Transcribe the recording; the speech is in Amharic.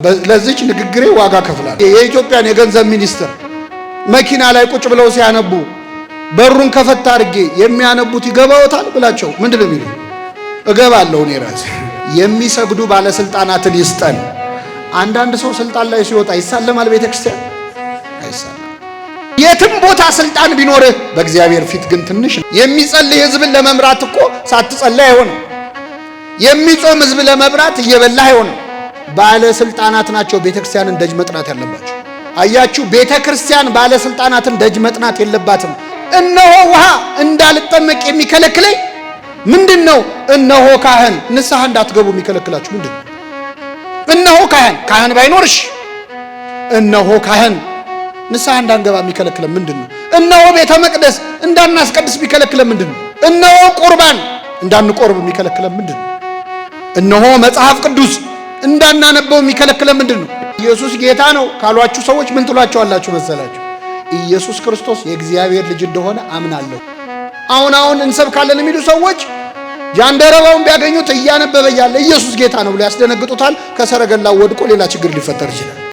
ለዚች ንግግሬ ዋጋ ከፍላለሁ። የኢትዮጵያን የገንዘብ ሚኒስትር መኪና ላይ ቁጭ ብለው ሲያነቡ በሩን ከፈታ አድርጌ የሚያነቡት ይገባውታል ብላቸው ምንድነው የሚለው? እገባለሁ እኔ ራሴ። የሚሰግዱ ባለስልጣናትን ይስጠን። አንዳንድ ሰው ስልጣን ላይ ሲወጣ ይሳለማል፣ ቤተክርስቲያን አይሳለም። የትም ቦታ ስልጣን ቢኖርህ በእግዚአብሔር ፊት ግን ትንሽ ነው። የሚጸልይ ህዝብን ለመምራት እኮ ሳትጸልይ አይሆንም። የሚጾም ህዝብ ለመምራት እየበላህ አይሆንም። ባለስልጣናት ናቸው ቤተክርስቲያንን ደጅ መጥናት ያለባቸው። አያችሁ፣ ቤተክርስቲያን ባለስልጣናትን ደጅ መጥናት የለባትም። እነሆ ውሃ እንዳልጠመቅ የሚከለክለኝ ምንድነው? እነሆ ካህን ንስሐ እንዳትገቡ የሚከለክላችሁ ምንድነው? እነሆ ካህን ባይኖርሽ እነሆ ካህን ንስሐ እንዳንገባ የሚከለክለን ምንድነው? እነሆ ቤተ መቅደስ እንዳናስቀድስ የሚከለክለን ምንድነው? እነሆ ቁርባን እንዳንቆርብ የሚከለክለን ምንድነው? እነሆ መጽሐፍ ቅዱስ እንዳናነበው የሚከለክለን ምንድነው? ኢየሱስ ጌታ ነው ካሏችሁ ሰዎች ምን ትሏቸዋላችሁ መሰላችሁ? ኢየሱስ ክርስቶስ የእግዚአብሔር ልጅ እንደሆነ አምናለሁ። አሁን እንሰብካለን የሚሉ ሰዎች ጃንደረባውን ቢያገኙት እያነበበ ያለ ኢየሱስ ጌታ ነው ብሎ ያስደነግጡታል። ከሰረገላው ወድቆ ሌላ ችግር ሊፈጠር ይችላል።